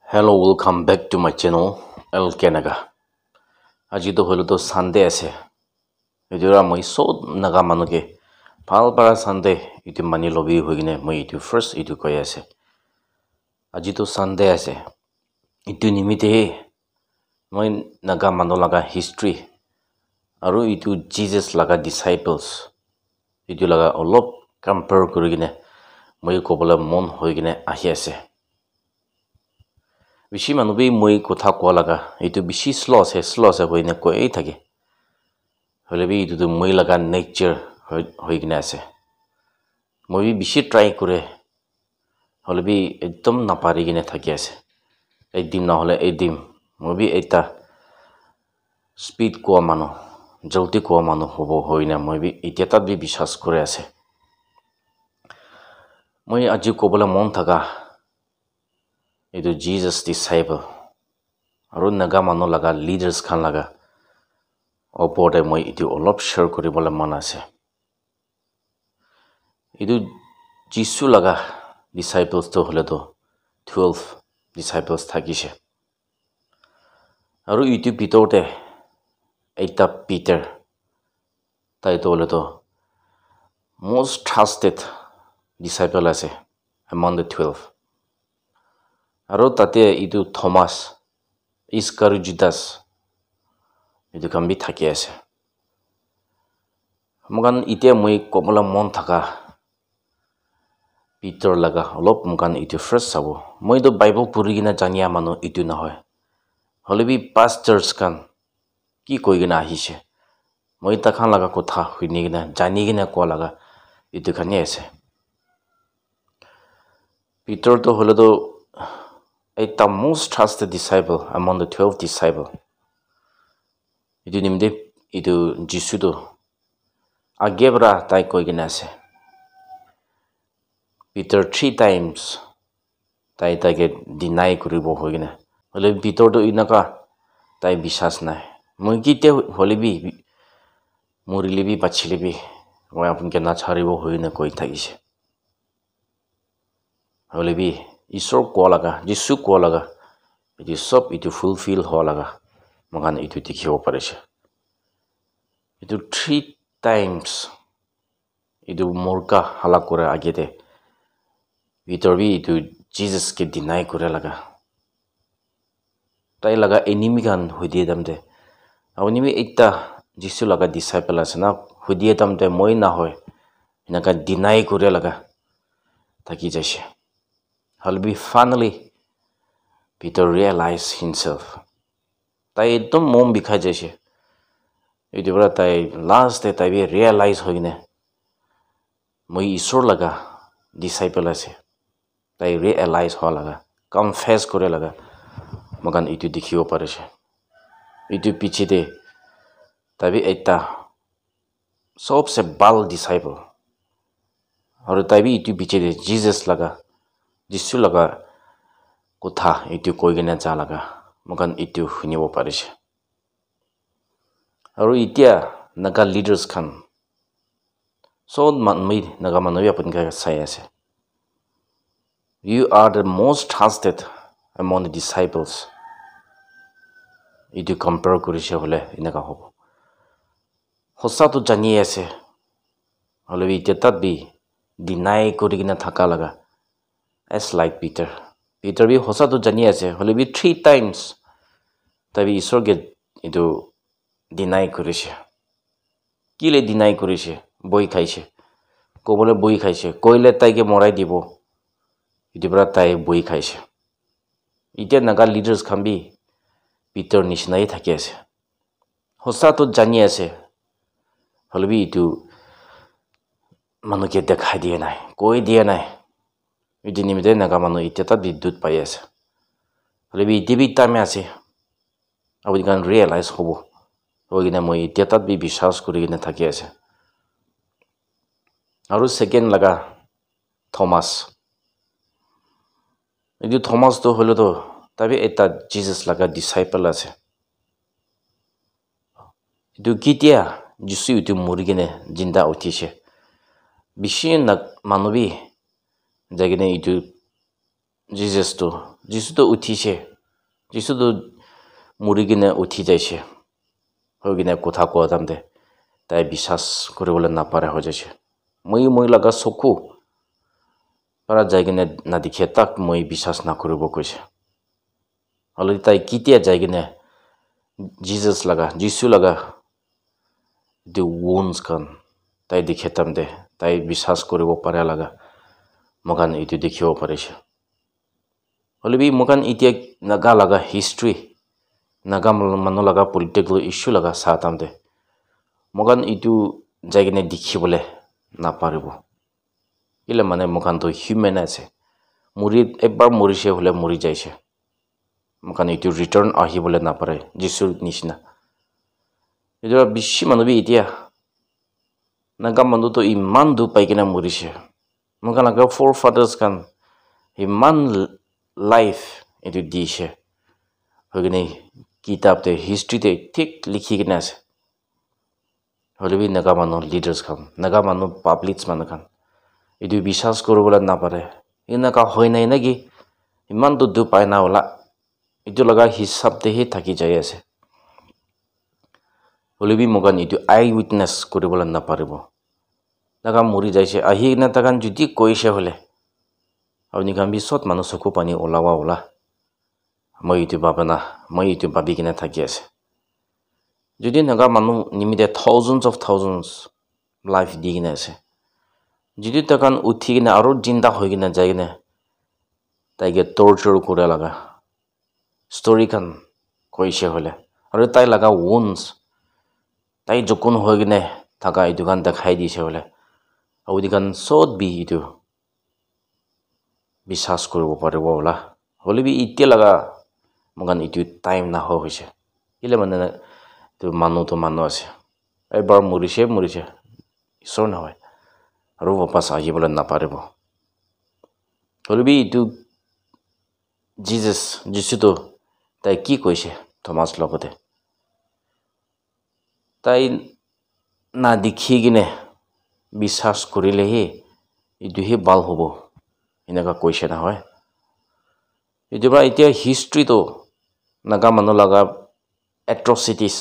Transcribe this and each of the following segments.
Hello, welcome back to my channel, El Kenaga. Aji to holo to Sunday ase. Idura moi so naga manuke. Pal para Sunday itu mani lobby hoigine moi itu first itu koy ase. Aji to Sunday ase. Itu nimite moi naga manu laga history. Aru itu Jesus laga disciples. Itu laga olop compare kurigine moi kobola mon hoigine ahi ase. Bishi manubi moi kotha kwa laga itu bishi slow se hoine koi thake holebi itu to moi laga nature hoigine ase moi bishi try kore holebi ekdom napari gine thake ase edim na hole edim moi eta speed ko mano jaldi ko mano hobo hoina moi bi etiata bi bishas kore ase moi aji kobola mon thaga itu Jesus disciple aru naga manu laga leaders khan laga opor moi itu olop share koribole man ase itu jisu laga disciples to hole to 12 disciples thakise aru itu bitote eta Peter tai to hole to most trusted disciple ase among the 12 aru tate itu Thomas Iscariot itu kan bi thaki ase mugan ite moi komola mon thaka Peter laga olop mugan itu first sabo moi do Bible puri gina jania manu itu na hoy holebi pastors kan ki koi gina ahise moi ta khan laga kotha huini gina jani gina ko laga itu kan ase Peter to hole do the most trusted disciple among the 12 disciples. Itu nimde itu Jisu do agebra tai koi gina ase. Peter 3 times tai ke deny kuribo hoigina. Hole Peter do inaka tai bishas nai. Moi kite holebi murilebi bachilebi moi apun ke na charibo hoina koi thagise. Holebi Isor ko laga Jisu ko laga itu sob itu fulfill ho laga magan itu dikhibo parise itu 3 times itu morka hala kore agete vitorbi itu Jesus ke deny kore laga tai laga enemy kan hodie damde awni mi ekta Jisu laga disciple asna hodie damde moi na hoy inaka deny kore laga taki jaise Halbi finally Peter realized himself. Tai ekdom mom bikha jaise. Itu bra tai last day tai bi realize hoine. Moi isor laga disciple ase. Tai realize ho laga confess kore laga magan itu dikhibo parise. Itu piche de tabi ekta सबसे bal disciple. Aru tai bi itu piche de Jesus laga Jisu laga kotha itu koi gina cha laga mugan itu hunibo parise aru itia naga leaders khan so manmi naga manoya pun ga sai ase you are the most trusted among the disciples itu compare kurise hole inaka hobo hosa to jani ase hole bi tetat bi deny kori gina thaka laga as like Peter bi hosa to jani ase hole bi 3 times tabi isor ge itu deny korise kile deny korise boi khaise kobole boi khaise koile taike morai dibo itu bra tai boi khaise ite naga leaders khambi Peter nishnai thake ase hosa to jani ase hole bi itu manu ke dekhai dia nai koi dia nai itu nimide naga manu iteta bidut pai ase lebi dibi time ase abu kan realize hobo hogina moi iteta bi bishas kuri gina thaki ase aru second laga Thomas itu Thomas to holo to tabi eta Jesus laga disciple ase itu kitia Jisu itu murigine jinda uthise bishin nak manubi jagine itu Jesus to উঠিছে Jesus to মৰি কিনে উঠি যাইছে হৈ কিনে কথা কোৱা তামতে তাই বিশ্বাস কৰিবলৈ নাপাৰে হৈ যাইছে মই লগা চকু para যাই কিনে না দেখে তাক মই বিশ্বাস নকৰিব কৈছে হলে তাই কিতিয়া যাই কিনে Jesus laga Jisu laga the wounds kan তাই দেখে তামতে তাই বিশ্বাস কৰিব পাৰে লগা মগান এইটো দেখিব পাৰিছে হলে বি মগান ইতিয়া নাগা লগা হিষ্ট্ৰী নাগা মানুহ লগা পলিটিকেল ইস্যু লগা সাতামতে মগান ইটো জায়গানে দেখিবলে না পারিব ইলে মানে মগান তো হিউম্যান আছে মুরি একবার মরিছে হলে মরি যাইছে মগান ইটো রিটার্ন আহিবলে না পারে যিশুর নিচিনা এটা বেশি মানুহ ইতিয়া নাগা মানুহ তো ইমান দু পাই কিনা মরিছে মগান লগা ফোর ফাদার্স কান ইমান লাইফ এটো দিছে হইগনে কিতাবতে হিস্ট্রিতে ঠিক লিখি কিনা আছে হলে বি নাগা মানুহ লিডার্স খান নাগা মানুহ পাব্লিকস মানুহ খান এটো বিশ্বাস কৰিবলৈ নাপাৰে এনেকা হয় নাই নেকি ইমান দু পাই না ওলা এটো লগা হিচাপতেহে থাকি যাই আছে হলে বি মগান এটো আই উইটনেছ কৰিবলৈ নাপাৰিব নাগা মৰি যাইছে আহি কিনে তাকান যদি কৈছে হলে আপুনি কাম বিছত মানুহ চকু পানী ওলা মই এটো ভাবনা মই এটো ভাবি কিনে থাকি আছে যদি নাগা মানুহ নিমিতে thousands লাইফ দি কিনে আছে যদি তাকান উঠি কিনে আৰু জিন্দা হৈ কিনে যায় কিনে তাইকে টৰ্চাৰ কৰে লগা ষ্টৰী খান কৈছে হলে আৰু তাই লগা wounds তাই যখন হৈ কিনে থাকা এইটো গান দেখাই দিছে হলে আৰু গান সত বি এইটো বিশ্বাস কৰিব পাৰিব ওলা হলে বি ইতিয়া লগা মগান এইটো টাইম না হৈছে ইলে মানে তো মানুহ আছে এবাৰ মৰিছে ঈশ্বৰ নহয় আৰু বাপাস আহিবলৈ নাপাৰিব হলে বি এইটো যিশুতো তাই কি কৈছে থমাস লগতে তাই না দেখি কিনে বিশ্বাস কৰিলেহে এইটোহে ভাল হ'ব এনেকা কৈছে নহয় এইটো পৰা এতিয়া হিষ্ট্ৰীটো নাগা মানুহ লগা atrocities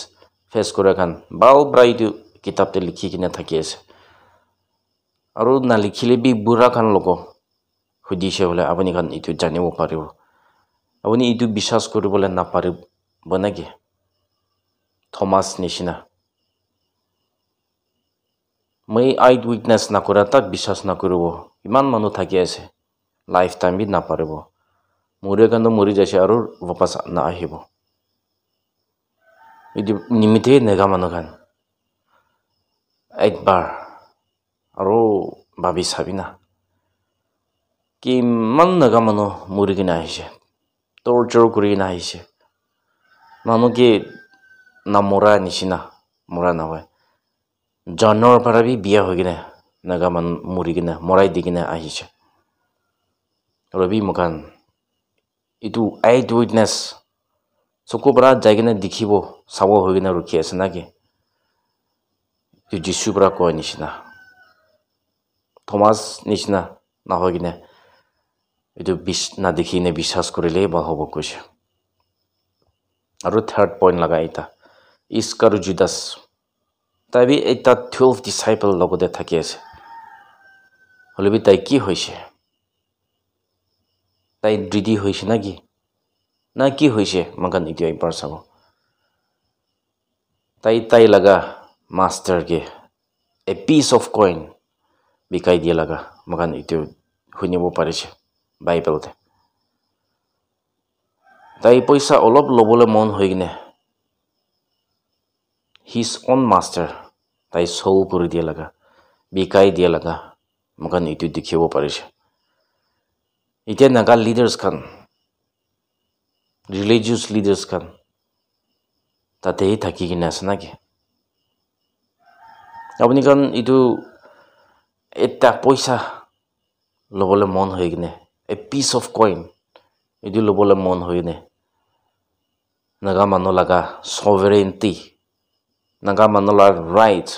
ফেচ কৰে খান বাল ব্ৰাইটো কিতাপতে লিখি কিনে থাকি আছে আৰু না লিখিলে বি বুঢ়া খান লোক সুধিছে হলে আপুনি খান এইটো জানিব পাৰিব আপুনি এইটো বিশ্বাস কৰিবলৈ নাপাৰিব নেকি থমাস নিচিনা মই আই উইটনেছ নকৰা তাক বিশ্বাস নকৰিব ইমান মানুহ থাকি আছে লাইফ টাইম বি নাপাৰিব মৰি কান্দো মৰি যাইছে আৰু বাপাস না আহিব এইটো নিমিতে নেগা মানুহ খান একবাৰ আৰু ভাবি চাবি না কিমান নাগা মানুহ মৰি কিনে আহিছে টৰ্চাৰ কৰি কিনে আহিছে মানুহ কি নামৰা নিচিনা মৰা নহয় জন্মৰ পৰা বি বিয়া হৈ কিনে নাগা মানুহ মৰি কিনে মৰাই দি কিনে আহিছে ৰবি মুখান এইটো আই উইটনেছ চকু পৰা যাই কিনে দেখিব চাব হৈ কিনে ৰখি আছে নাকি যিশু পৰা কয় নিচিনা থমাস নিচিনা নহয় কিনে এইটো না দেখি কিনে বিশ্বাস কৰিলেই ভাল হ'ব কৈছে আৰু থাৰ্ড পইণ্ট লগা এটা ইস্কাৰু জুদাস তাই বি এটা 12 ডিসাইপল লগতে থাকি আছে হলে বি তাই কি হৈছে তাই ড্ৰিডি হৈছে নাকি না কি হৈছে মগান এতিয়া একবাৰ চাব তাই লগা মাষ্টাৰকে এ পিস অফ কইন বিকাই দিয়া লগা মগান এইটো শুনিব পাৰিছে বাইবেলতে তাই পইচা অলপ ল'বলৈ মন হৈ কিনে his own master তাই sold কৰি দিয়া লগা বিকাই দিয়া লগা মগান এইটো দেখিব পাৰিছে এতিয়া নাগা লিডাৰ্স খান religious leaders খান তাতেই থাকি কিনে আছে নাকি আপুনি কাৰণ এইটো এটা পইচা ল'বলৈ মন হৈ কিনে এ পিস অফ কইন এইটো ল'বলৈ মন হৈ কিনে নাগা মানুহ লগা sovereignty নাগা মানুহ লগা ৰাইট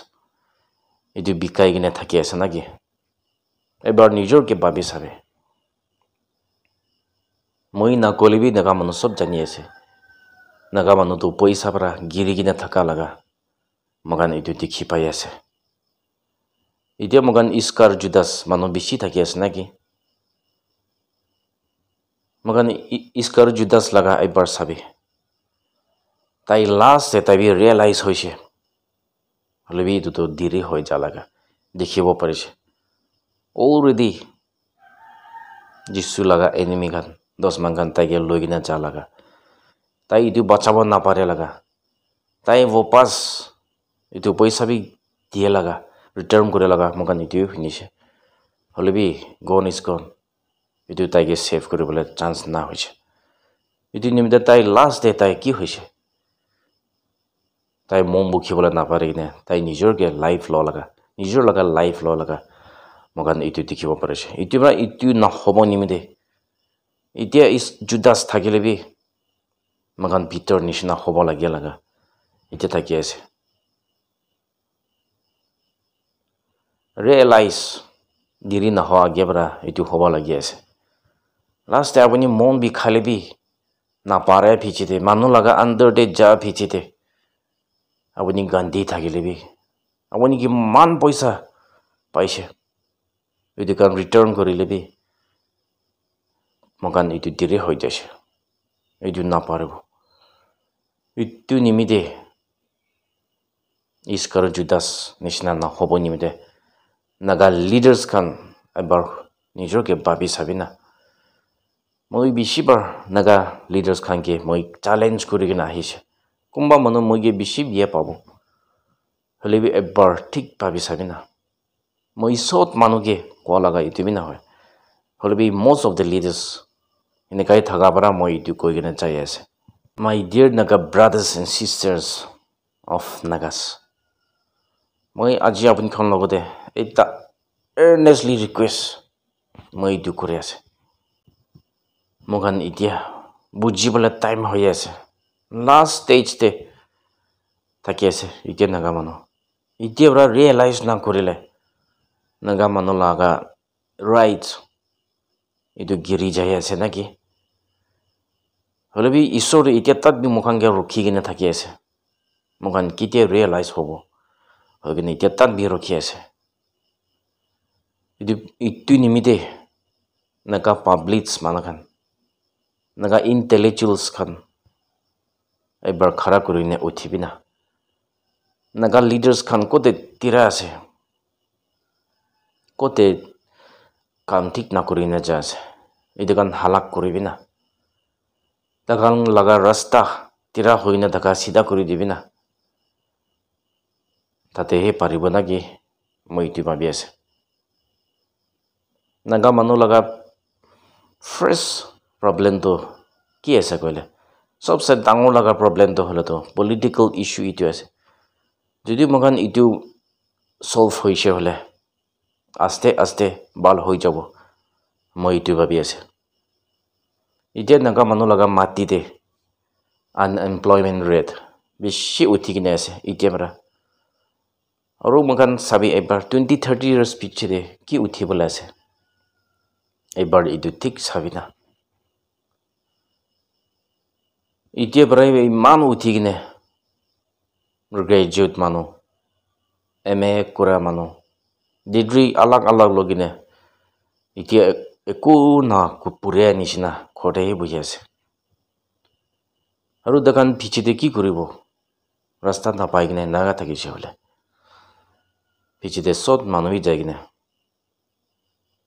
এইটো বিকাই কিনে থাকি আছে নাকি এবাৰ নিজৰকে ভাবি চাবে মই na kolibi naga manu sob jani ase naga manu tu paisa para giri gina thaka laga magan itu dikhi pai ase itia magan iskar judas manu bishi thaki ase naki magan iskar judas laga ebar sabi tai last te tai realize hoise holibi itu to diri hoi jalaga dekhibo parise already jisu laga enemy kan 10 man kan tai ge logina jalaga tai itu bachabo na pare laga tai wapas itu paisa bi die laga return kore laga magan itu finish holibi gone is gone itu tai ge save kore bole chance na hoise itu nimde tai last day tai ki hoise tai mom bukhi bole na pare ne tai nijor ge life lo laga nijor laga life lo laga magan itu dikhibo parise itu na hobo nimide itia is judas thakile bi magan bitor nishina hobo lagia laga itia thaki ase realize diri na ho agebra itu hobo lagi ase last day apuni mon bi khale bi na pare phichite manu laga under de ja phichite apuni gandhi thakile bi apuni ki man paisa paise itu kan return korile bi magan itu dire hoi jase itu na parebo itu nimide iskar judas nishna na hobo nimide naga leaders kan ebar nijor ke babi sabina moi bishibar naga leaders kan ke moi challenge kuri gina ahise kumba manu moi ge bishi biye pabo holibi ebar thik babi sabina moi sot manu ge ko laga itu bina hoy holibi most of the leaders ine kai thaga bara moi itu koi gina chai ase my dear naga brothers and sisters of nagas moi aji apun khon logode eta earnestly request moi itu kore ase mogan itia buji bole time hoy ase last stage te thaki ase itia naga manu itia bra realize na korile naga manu laga right itu giri jai ase naki holibi isor itia tat bi mukhan ge rukhi gina thaki ase mogan kitia realize hobo hogini itia tat bi rukhi ase itu nimide naga publics manakan naga intellectuals kan ebar khara kurine uthibina naga leaders kan kote tira ase kote kam thik na kurine jase itu kan halak kuribina takan laga rasta tira hoina taka sida kuri dibina tate he paribo nagi moi tu babi ase naga manu laga first problem to ki ase koile sobse dangor laga problem to holo to political issue itu ase jodi mogan itu solve hoise hole aste aste bal hoi jabo moi itu babi ase ite naga manu laga mati de unemployment rate bishi uthi kine ase ite mara aru mogan sabi ebar 20-30 years pichide ki uthi bola ase ebar itu thik sabina itie brai man uthi kine graduate manu MA kura manu degree alag alag logine itie eku na kupure nishina khode buhi ase aru dakan pichide ki kuribo rasta na pai kine naga thakise hole pichide sot manu bi jai kine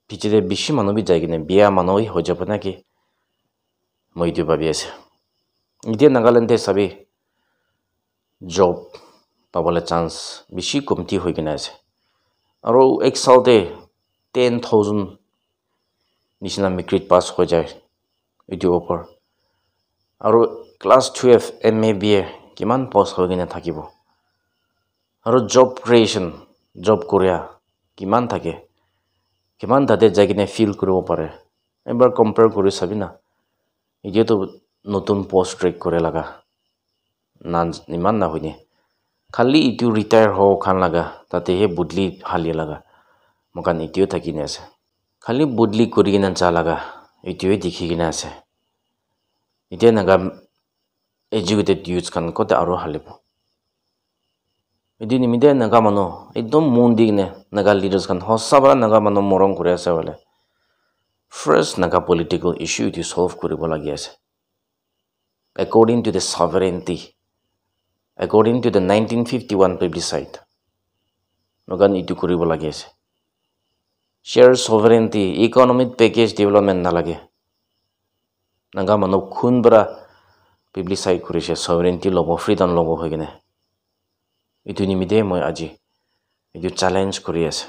pichide bishi manu bi jai kine biya manu hi hojabo naki moi tu babi ase itie Nagaland te sabi job pabole chance bishi komti hoi kine ase aru ek saal te 10,000 nishina mikrit pass ho jai itu opor aru class 12 MA BA kiman post hoi kine thakibo aru job creation job korea kiman thake kiman tate jai kine feel kuribo pare ebar compare kori sabina itie to notun post track kore laga nan iman na hoine khali itu retire ho khan laga tate he budli hali laga mokan itu thaki ne ase khali budli kuri na cha laga itu dikhi kina ase Ite naga educated youths kan kote aro halibo. Idi nimide naga mano ekdom mundi ne naga leaders kan hosabara naga mano morong kuri ase wale. First naga political issue to solve kuribo lagi ase. According to the sovereignty, according to the 1951 plebiscite, nagan itu kuribo lagi ase. Share sovereignty, economic package development nalage. Naga mano khunbara plebiscite kurise sovereignty lobo freedom lobo hoigene. Itu nimide moi aji itu challenge kuri ase.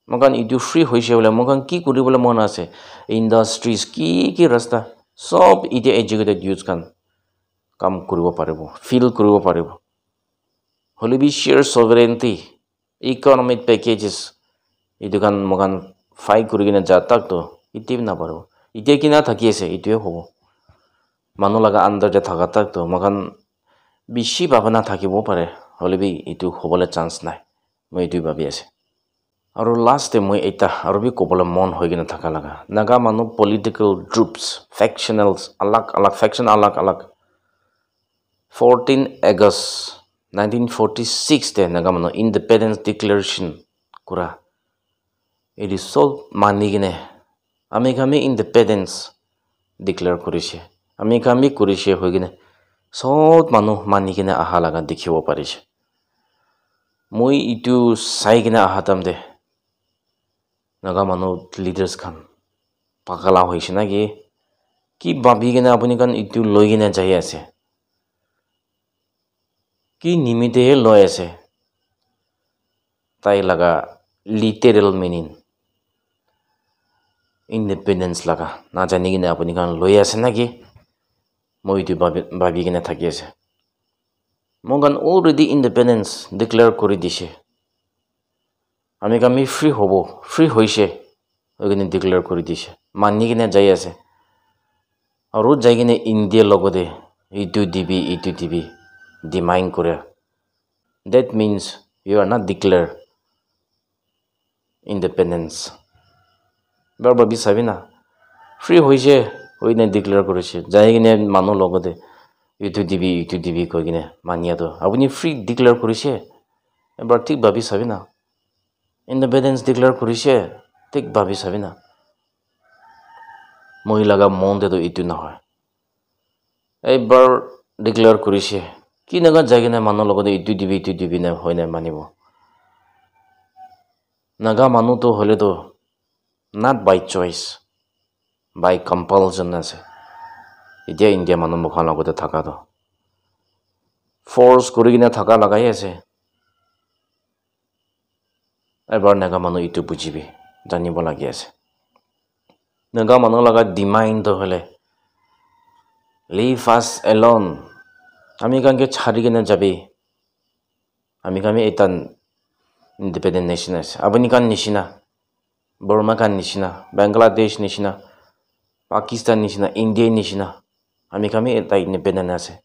Magan itu free hoise wala magan ki kuribo mon ase. Industries ki rasta sob ite educated youth kan kam kuribo paribo, feel kuribo paribo. Holibi share sovereignty, economic packages itu kan magan fight kurigina jatak to ite na paribo. Ite kina thaki ase itu hobo. Manu laga under je thaka tak to magan bishi babana thakibo pare. Holibi itu hobole chance nai. Moi itu babi ase. Aru last time moi eta aru bi kobole mon hoigina thaka laga. Naga manu political groups, factionals alag faction alag 14 August 1946 te naga manu independence declaration kura. It is so manigine. Ami kami independence declare kurise. Ami kami kurise hoigine. So manu manigine aha laga dikhibo parise. Moi itu sai gina ahatam de naga manu leaders kan pakala hoise na ki babi gina apuni kan itu loi gina jai ase ki nimite loi ase tai laga literal meaning independence laga na jani gina apuni kan loi ase na moi itu babi gina thaki ase mogan already independence declare kori dise. Ami kami free hobo, free hoise, ogini declare kori dise. Mani gine jai ase. Aru jai gine India logode, itu dibi, demand kore. That means you are not declare independence. Barba bisabina. Free hoise, ogini declare korise. Jai gine manu logode. itu dibi koi gine mania to apuni free declare kurise ebar thik babi sabina independence declare kurise thik babi sabina moi laga mon de to itu na hoy ebar declare kurise ki naga jagina manu logode itu dibi na hoine manibo naga manu to hole to not by choice by compulsion ase Idia India manu mukhan lagote thaka to force kurigina thaka lagai ase ebar naga manu itu bujibi janibo lagi ase naga manu laga demand to hole leave us alone ami kange chhari gina jabi ami kami etan independent nation ase abani kan nishina Burma kan nishina Bangladesh nishina Pakistan nishina India nishina Ami kami eta independent ase.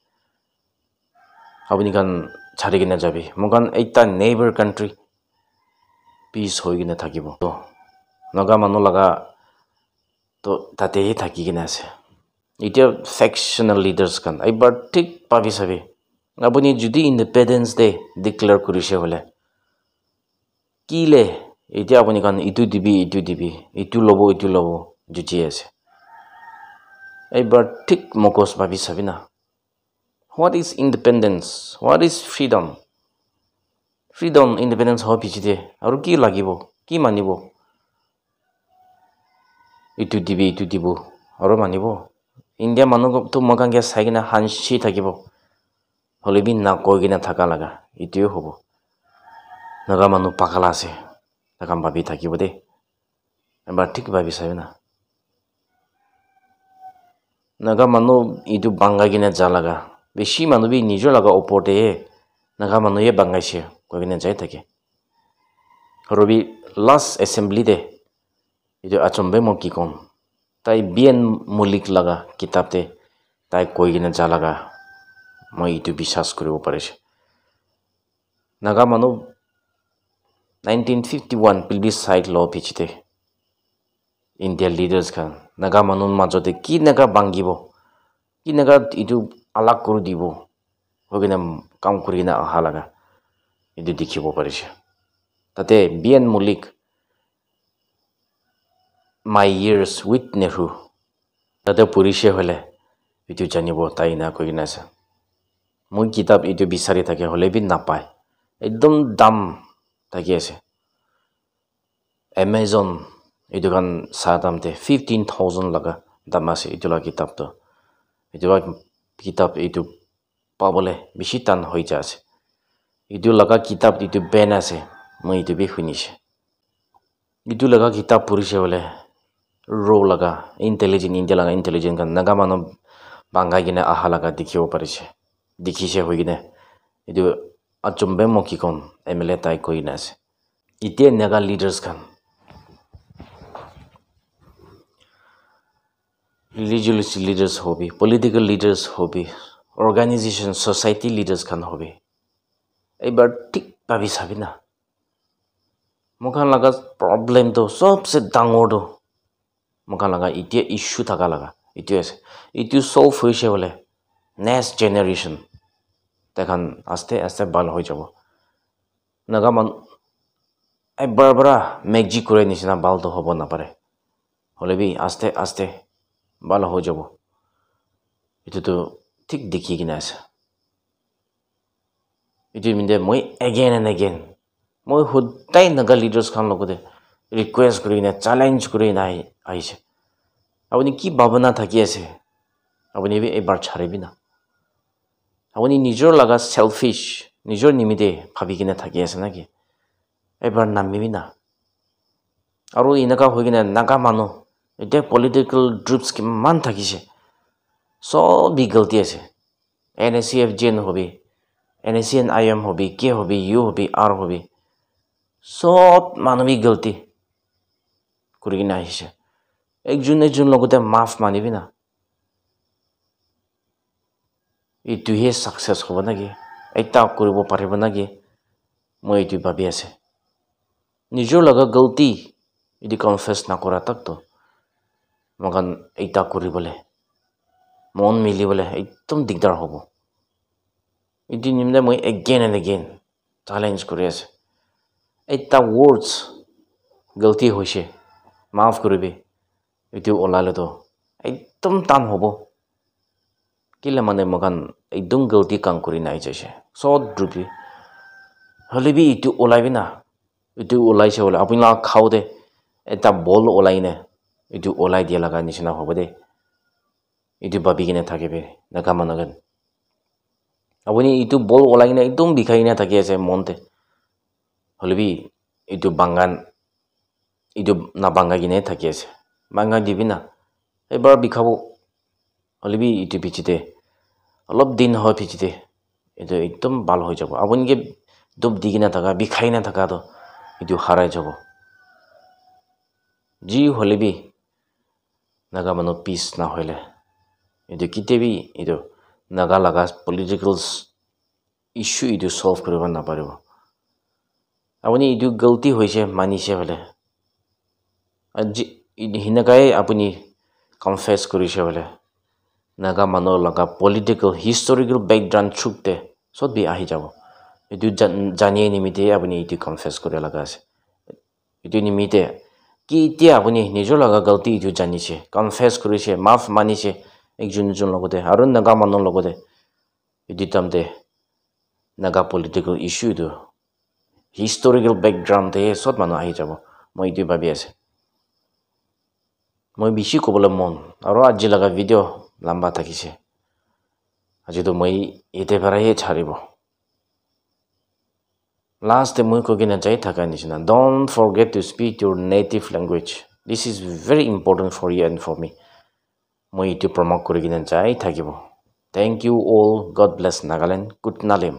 Abuni kan chari gina jabi. Mogan eta neighbor country peace hoi gina thakibo. To naga manu laga to tate hi thaki gina ase. Itia factional leaders kan aibar thik pabi sabi. Abuni judi Independence Day declare kurise hole. Kile itia abuni kan itu dibi itu lobo juji ase. Ebar thik mokos babi sabina. What is independence? What is freedom? Freedom, independence ho pichide. Aru ki lagibo? Ki manibo? Itu dibu. Aru manibo. India manu to magange saigina hanshi thakibo. Holebi na koigina thaka laga. Itu hobo. Naga manu pakala ase. Takam babi thakibo de. Ebar thik babi sabina. Naga manu itu banga gina jalaga. Beshi manu bi nijo laga opote naga manu ye banga she ko gina jai thake. Robi last assembly de itu achombe mo kikon. Tai bien mulik laga kitab te tai koi gina jalaga. Moi itu bisas koribo parise. Naga manu 1951 plebiscite law pichite. India leaders kan naga manun majote ki naga bangibo কিনেকা ইটো আলাগ কৰি দিব হৈ কিনে কাম কৰি কিনে অহা লগা এইটো দেখিব পাৰিছে তাতে BN Mallick my years with Nehru তাতে পঢ়িছে হ'লে এইটো জানিব তাই না কৈ কিনে আছে মই কিতাপ এইটো বিচাৰি থাকে হ'লে বি নাপায় একদম দাম থাকি আছে এমেজন এইটো কান চাহ দামতে 15,000 লগা দাম আছে এইটো লগা কিতাপটো এইটো কিতাপ এইটো পাবলৈ বেছি টান হৈ যায় আছে এইটো লগা কিতাপ এইটো বেন আছে মই এইটো বি শুনিছে এইটো লগা কিতাপ পঢ়িছে হ'লে ৰো লগা ইণ্টেলিজেণ্ট ইণ্ডিয়া লগা ইণ্টেলিজেণ্ট কান নাগা মানুহ বাংগাই কিনে আহা লগা দেখিব পাৰিছে দেখিছে হৈ কিনে এইটো আচম্বে মই কি ক'ম MLA তাই কৈ কিনে আছে এতিয়া Naga leaders Khan religious leaders hobby political leaders hobby organization society leaders khan hobby ebar thik pabi sabi na mokhan laga problem to sobse dangor do mokhan laga itia issue thaka laga itu solve hoise bole next generation tekhan aste aste bal hoi jabo naga man ebar bara magic kore nisina bal to hobo na pare hole bi aste aste ভালো হৈ যাব এটো তো ঠিক দেখি কিনা আছে এটো মিন্দে মই এগেইন এন্ড এগেইন মই হুদাই নাগা লিডাৰ্ছ খান লগতে ৰিকুৱেষ্ট কৰি না চ্যালেঞ্জ কৰি না আইছে আপুনি কি ভাবনা থাকি আছে আপুনি এবাৰ ছাড়িবি না আপুনি নিজৰ লাগা সেলফিশ নিজৰ নিমিতে ভাবি কিনা থাকি আছে নাকি এবাৰ নামিবি না আৰু ইনকা হৈ কিনা নাগা মানুহ এটা পলিটিক্যাল গ্রুপস কিমান থাকিছে সব গলতি আছে NSCFGN হবি NSCN IM হবি কে হবি ইউ হবি আর হবি সব মানবিক গলতি কৰি কিনে আহিছে একজন লগতে মাফ মানিবি না এইটোহে সাকসেস হ'ব নাকি এটা কৰিব পাৰিব নাকি মই এইটো ভাবি আছে নিজৰ লগা গলতি এদি কনফেস নকৰা তাকতো মগান এইটা কৰিবলে মন মিলিবলে একদম দিগদাৰ হ'ব এটি নিমনে মই এগেইন এন্ড এগেইন চ্যালেঞ্জ কৰি আছে এটা ওয়াৰ্ডস গলতি হৈছে মাফ কৰিবি এটি ওলালে তো একদম টান হ'ব কিলে মানে মগান একদম গলতি কাম কৰি নাই যাইছে সব দ্রুপি হলেবি এটি ওলাইবি না এটি ওলাইছে বলে আপুনি খাও দে এটা বল ওলাই না এটো ওলাই দিয়া লাগা নিচিনা হ'ব দে এটো ভাবি কিনে থাকিবে নাগা মানুহগন আপুনি এটো বল ওলাই কিনে একদম বিখাই কিনে থাকি আছে মনতে হলেবি এটো বাংগান এটো না বাংগা কিনে থাকি আছে বাংগা দিবি না এবাৰ বিখাব হলেবি এটো পিছিতে অলপ দিন হয় পিছিতে এটো একদম ভাল হৈ যাব আপুনি কি দুব দি কিনে থাকা বিখাই না থাকা তো এটো হারাই যাব জি হলেবি নাগা মানুহ পিছ না হইলে এটো কিতেবি এটো নাগা লাগা পলিটিক্যাল ইস্যু এটো সলভ কৰিব না পাৰিব আপুনি এটো গলতি হৈছে মানিছে বলে আজি হিনকাই আপুনি কনফেস কৰিছে বলে নাগা মানুহ লাগা পলিটিক্যাল হিস্টোরিক্যাল ব্যাকগ্রাউন্ড ছুকতে সব বি আহি যাব এটো জানিয়ে নিমিতে আপুনি এটো কনফেস কৰে লাগা আছে এটো নিমিতে কি এতিয়া আপুনি নিজৰ লগা গলতি এটো জানিছে কনফেস কৰিছে মাফ মানিছে একজন লগতে আৰু নাগা মানুহ লগতে এটো তামতে নাগা পলিটিক্যাল ইস্যু এটো হিস্টোরিক্যাল ব্যাকগ্রাউন্ড এ সব মানুহ আহি যাব মই এটো ভাবি আছে মই বেছি ক'বলৈ মন আৰু আজি লগা ভিডিও লম্বা থাকিছে আজি তো মই এতে পৰাই ছাড়িব Last মই কগিনা যাই থাকা নিচিনা don't forget to speak your native language this is very important for you and for me মই এটো প্ৰমোট কৰি কিনে যাই থাকিব thank you all god bless Nagaland good nalim